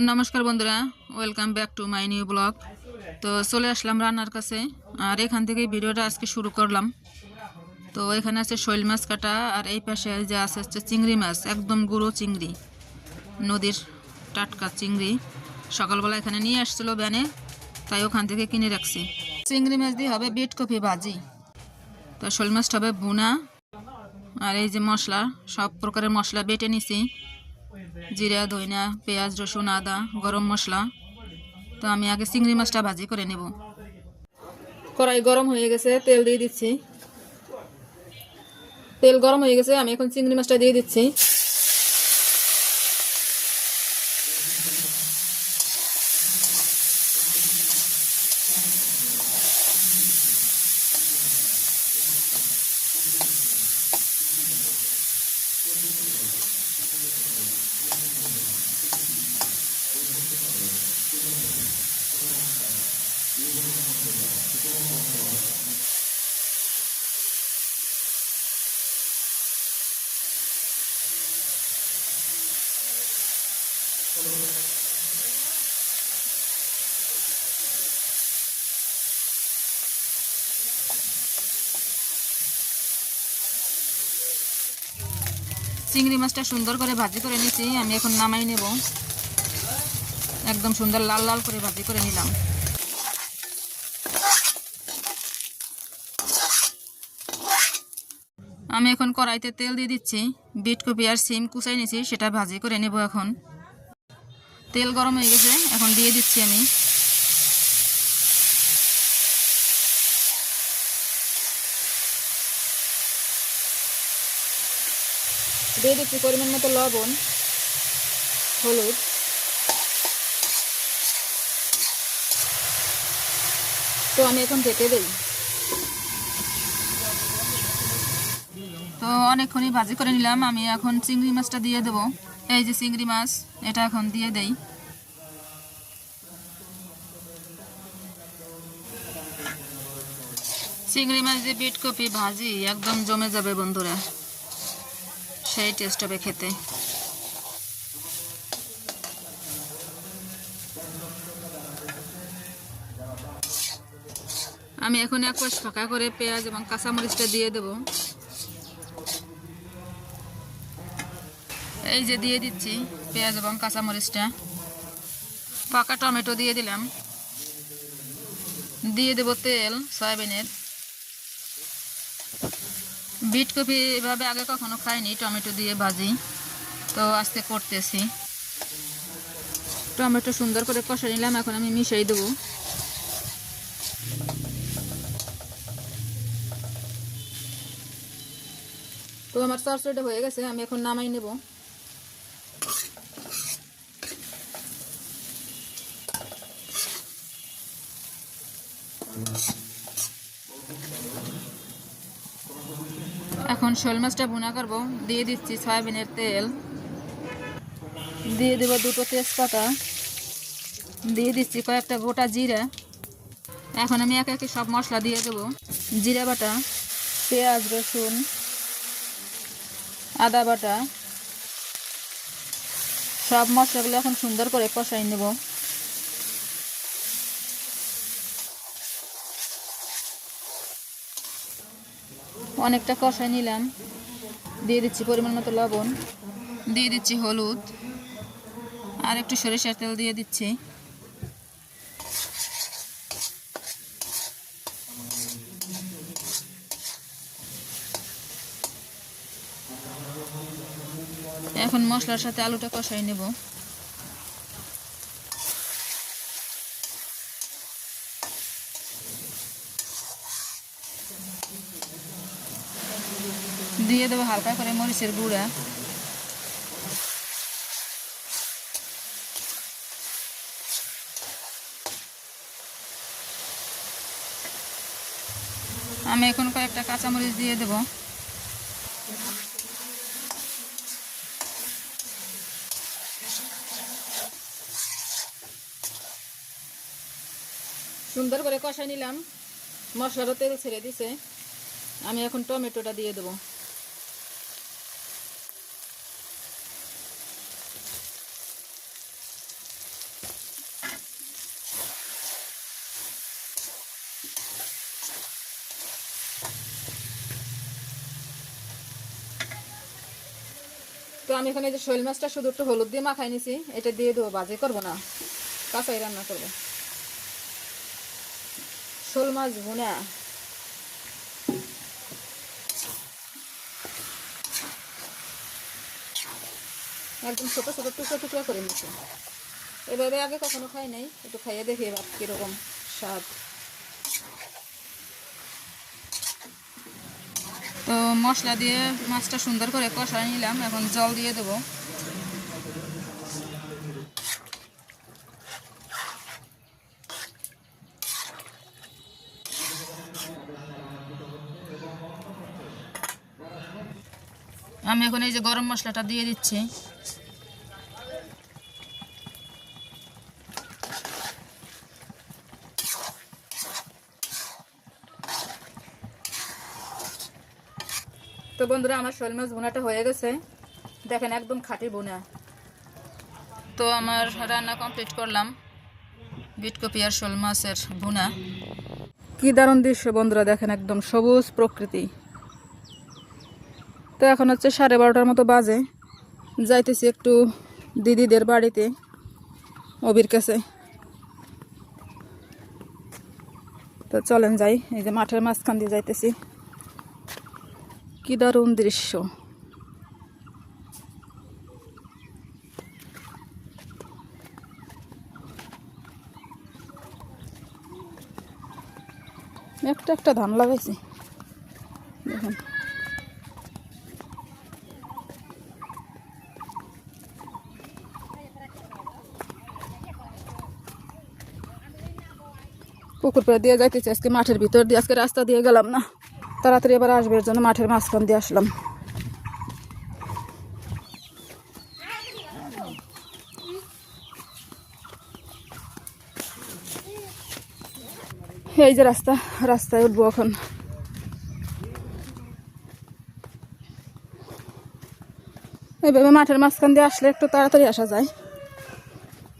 নমস্কার বন্ধুরা, welcome back to my new blog. তো চলে আসলাম রান্নার কাছে, আর এখান থেকে ভিডিওটা আজকে শুরু করলাম। তো এখানে আছে শৈল মাছ কাটা, আর এই পাশে যে আছে হচ্ছে চিংড়ি মাছ, একদম গুঁড়ো চিংড়ি, নদীর টাটকা চিংড়ি। সকালবেলা এখানে নিয়ে আসছিলো ভ্যানে, তাই ওখান থেকে কিনে রাখছি। চিংড়ি মাছ দিয়ে হবে বিট কপি ভাজি, তো শৈল মাছটা হবে ভুনা। আর এই যে মশলা, সব প্রকারের মশলা বেটে নিছি, জিরা, ধনিয়া, পেঁয়াজ, রসুন, আদা, গরম মশলা। তো আমি আগে চিংড়ি মাছটা ভাজি করে নেব। কড়াই গরম হয়ে গেছে, তেল দিয়ে দিচ্ছি। তেল গরম হয়ে গেছে, আমি এখন চিংড়ি মাছটা দিয়ে দিচ্ছি। চিংড়ি মাছটা সুন্দর করে ভাজি করে নিয়েছি, আমি এখন নামাই নেব। একদম সুন্দর লাল লাল করে ভাজি করে নিলাম। আমি এখন কড়াইতে তেল দিয়ে দিচ্ছি, বিট কপি আর সিম কুচাই নিয়েছি, সেটা ভাজি করে নেব। এখন তেল গরম হয়ে গেছে, এখন দিয়ে দিচ্ছি আমি। দিয়ে দিচ্ছি পরিমাণ মতো লবণ, হলুদ, তো আমি এখন ঢেকে দেই। তো অনেকক্ষণই ভাজি করে নিলাম, আমি এখন চিংড়ি মাছটা দিয়ে দেবো। এই যে চিংড়ি মাছ, এটা এখন দিয়ে দেই। চিংড়ি মাছ দিয়ে বিট কপি ভাজি একদম জমে যাবে বন্ধুরা, সেই টেস্ট হবে খেতে। আমি এখন এক পাশ ফাঁকা করে পেঁয়াজ এবং কাঁচামরিচটা দিয়ে দেব। এই যে দিয়ে দিচ্ছি পেঁয়াজ এবং কাঁচামরিচটা। পাকা টমেটো দিয়ে দিলাম। দিয়ে দেব তেল সয়াবিনের। বিট কপি এভাবে আগে কখনো খাইনি টমেটো দিয়ে ভাজি, তো আজকে করতেছি। টমেটো সুন্দর করে কষা নিলাম, এখন আমি মিশিয়ে দেবো। তো আমার চরচড়িটা হয়ে গেছে, আমি এখন নামাই নেব। এখন শোল মাছটা ভুনা করব। দিয়ে দিচ্ছি সয়াবিনের তেল, দিয়ে দেবো দুটো তেজপাতা, দিয়ে দিচ্ছি কয়েকটা গোটা জিরা। এখন আমি একে একে সব মশলা দিয়ে দেবো। জিরা বাটা, পেঁয়াজ, রসুন, আদা বাটা, সব মশলাগুলো এখন সুন্দর করে কষাই নেব। অনেকটা কষাই নিলাম। দিয়ে দিচ্ছি পরিমাণ মতো লবণ, দিয়ে দিচ্ছি হলুদ, আর একটু সরিষার তেল দিয়ে দিচ্ছি। এখন মশলার সাথে আলুটা কষাই নেব। দিয়ে দেবো হালকা করে মরিচের গুঁড়া। আমি এখন কয়েকটা কাঁচামরিচ দিয়ে দেব। সুন্দর করে কষাই নিলাম, মশলারও তেল ছেড়ে দিছে। আমি এখন টমেটোটা দিয়ে দেবো। তো আমি এখানে যে শোল মাছটা শুধু একটু হলুদ দিয়ে মাখাই নিছি, এটা দিয়ে দেবো, ভাজি করবো না, কাঁচাই রান্না করবো। শোল মাছ ভুনা, একদম ছোট ছোট টুকরো টুকরো করে নিচ্ছি। এভাবে আগে কখনো খাই নাই, একটু খাইয়ে দেখি এবার কিরকম স্বাদ। তো মশলা দিয়ে মাছটা সুন্দর করে কষাই নিলাম, এখন জল দিয়ে দেবো। আমি এখন এই যে গরম মশলাটা দিয়ে দিচ্ছি। তো বন্ধুরা, আমার শোল মাছ ভুনাটা হয়ে গেছে, দেখেন একদম খাঁটি ভুনা। তো আমার রান্না কমপ্লিট করলাম, বিটকপি আর শোল মাছের ভুনা। কি দারুণ দৃশ্য বন্ধুরা, দেখেন একদম সবুজ প্রকৃতি। তো এখন হচ্ছে 12:30 মতো বাজে, যাইতেছি একটু দিদিদের বাড়িতে, অবির কাছে। তো চলেন যাই, এই যে মাঠের মাঝখান দিয়ে যাইতেছি। কি দারুণ দৃশ্য। একটা একটা ধান লাগাইছি দেখেন। পুকুর পাড়ে দিয়ে যাইতেছি আজকে, মাঠের ভিতর দিয়ে। আজকে রাস্তা দিয়ে গেলাম না, তাড়াতাড়ি আবার আসবে, এর জন্য মাঠের মাঝখান দিয়ে আসলাম। এই যে রাস্তা, রাস্তায় উঠবো এখন। এইভাবে মাঠের মাঝখান দিয়ে আসলে একটু তাড়াতাড়ি আসা যায়,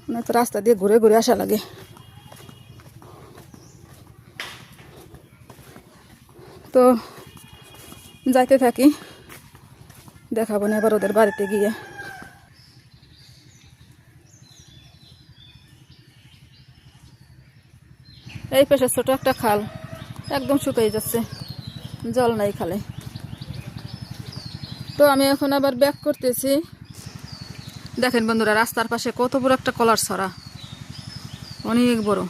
মানে তো রাস্তা দিয়ে ঘুরে ঘুরে আসা লাগে। তো যাইতে থাকি, দেখাবো না এবার ওদের বাড়িতে গিয়ে। এই পাশে ছোট একটা খাল, একদম শুকিয়ে যাচ্ছে, জল নাই খালে। তো আমি এখন আবার ব্যাক করতেছি। দেখেন বন্ধুরা, রাস্তার পাশে কত বড় একটা কলার ছড়া, অনেক বড়।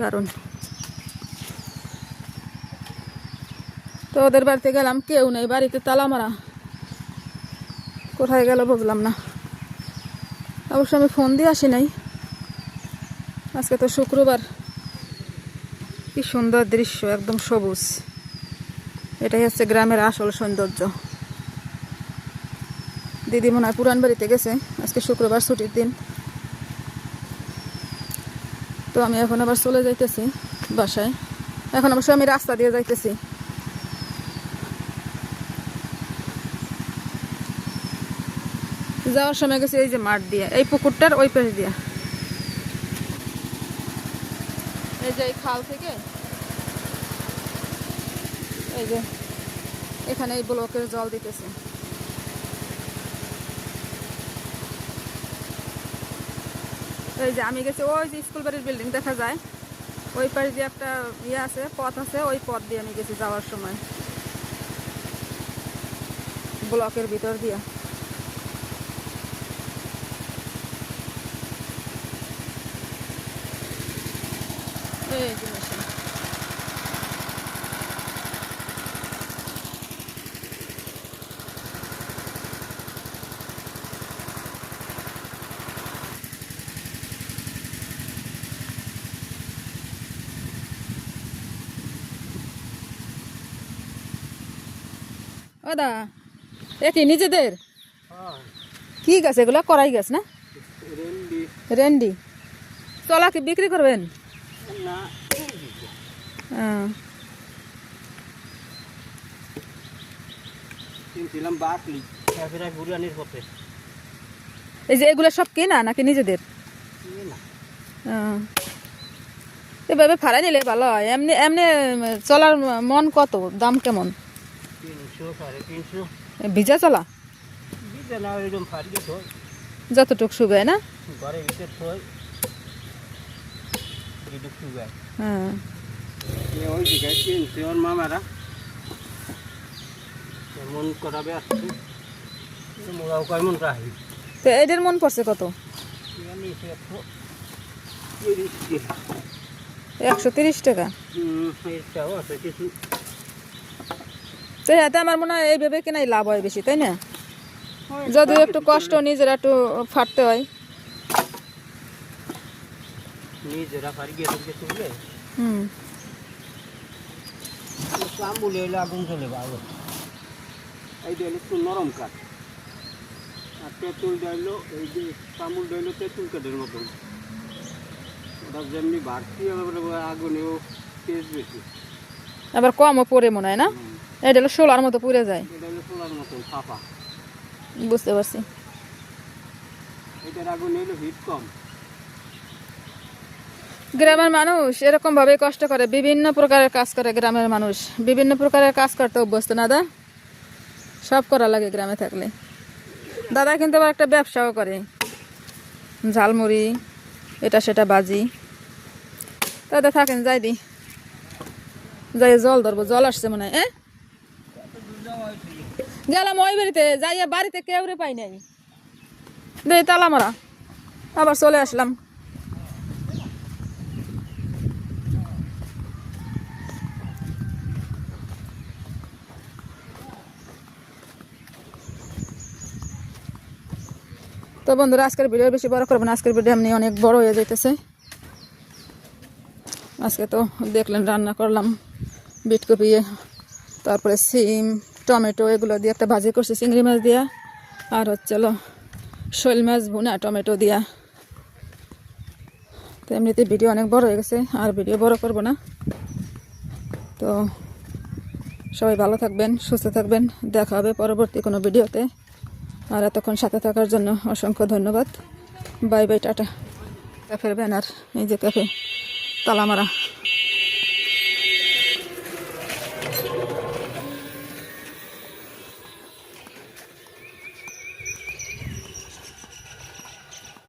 দারুণ। তো ওদের বাড়িতে গেলাম, কেউ নেই বাড়িতে, তালা মারা। কোথায় গেল বুঝলাম না। অবশ্য আমি ফোন দিয়ে আসি নাই, আজকে তো শুক্রবার। কি সুন্দর দৃশ্য, একদম সবুজ। এটাই হচ্ছে গ্রামের আসল সৌন্দর্য। দিদি মনে হয় পুরান বাড়িতে গেছে, আজকে শুক্রবার ছুটির দিন। তো আমি এখন আবার চলে যাইতেছি বাসায়। এখন অবশ্য আমি রাস্তা দিয়ে যাইতেছি। যাওয়ার সময় গেছি এই যে মাঠ দিয়ে, এই পুকুরটার ওই পাশ দিয়ে, এই যে এই খাল থেকে, এই যে এখানে এই ব্লকের জল দিতেছে। এই যে আমি গেছি, ওই যে স্কুল বাড়ির বিল্ডিং দেখা যায়, ওই পাশ দিয়ে একটা ইয়ে আছে, পথ আছে, ওই পথ দিয়ে আমি গেছি যাওয়ার সময়, ব্লকের ভিতর দিয়ে। এই যে মেশিন। ও দা, এ কি নিজেদের? কি গাছ এগুলা? করাই গাছ না? রেন্ডি। চলা কি বিক্রি করবেন? এই যে এগুলা সব কেনা নাকি নিজেদের? এভাবে ভাড়া নিলে ভালো হয়। এমনি এমনি চলার মন কত, দাম কেমন? 300 350 ভিজা চলা ভিজা না এরকম ফাড়িয়ে থই যতটুক শুকায় না? ঘরে ভিতরে থই যেটুক শুকায়। হ্যাঁ ওই জায়গায় কিনছে ওর মামারা মন করাবে আসছে মোরাও কেমন রাখি। তো এদের মন পড়ছে কত? 130 টাকা। এটাও আছে কিছু। তো হাতে আমার মনে হয় এইভাবে কেনাই লাভ হয় বেশি, তাই না? যদিও একটু কষ্ট, নিজেরা একটু ফাটতে হয়। নিজেরা ফাড়িয়ে তুললে হুম কাম বলে এলে আগুন চলে ভালো। এই দিলে একটু নরম কাঠ আর তেঁতুল ডাইলো, এই যে কামুল ডাইলো তেঁতুল কাঠের মতন, ওটা যেমনি বাড়তি আগুনেও তেজ বেশি, আবার কমও পড়ে মনে হয় না? এটা হলো শোলার মতো পুড়ে যায়। এটা হলো সোলার মতন ফাঁপা। বুঝতে পারছি। এটার আগুনে হলো হিট কম। গ্রামের মানুষ এরকম ভাবে কষ্ট করে, বিভিন্ন প্রকারের কাজ করে। গ্রামের মানুষ বিভিন্ন প্রকারের কাজ করতে অভ্যস্ত না দা, সব করা লাগে গ্রামে থাকলে। দাদা কিন্তু আবার একটা ব্যবসাও করে, ঝালমুড়ি এটা সেটা বাজি। দাদা থাকেন, যাই দি, যাই জল ধরবো, জল আসছে মনে হয়। গেলাম ওই বাড়িতে, যাইয়া বাড়িতে কেউ রে পাই নাই, দে তালা মারা, আবার চলে আসলাম। তো বন্ধুরা, আজকের ভিডিও বেশি বড় করবো না, আজকের ভিডিও এমনি অনেক বড় হয়ে যাইতেছে। আজকে তো দেখলেন রান্না করলাম বিটকপি, তারপরে সিম টমেটো এগুলো দিয়ে একটা ভাজি করছি চিংড়ি মাছ দিয়া, আর হচ্ছিল শোল মাছ ভুনা টমেটো দিয়া। তো এমনিতে ভিডিও অনেক বড় হয়ে গেছে, আর ভিডিও বড় করব না। তো সবাই ভালো থাকবেন, সুস্থ থাকবেন, দেখা হবে পরবর্তী কোনো ভিডিওতে। আর এতক্ষণ সাথে থাকার জন্য অসংখ্য ধন্যবাদ। বাই বাই, টাটা। ক্যাফের ব্যানার, এই যে ক্যাফে তালামারা।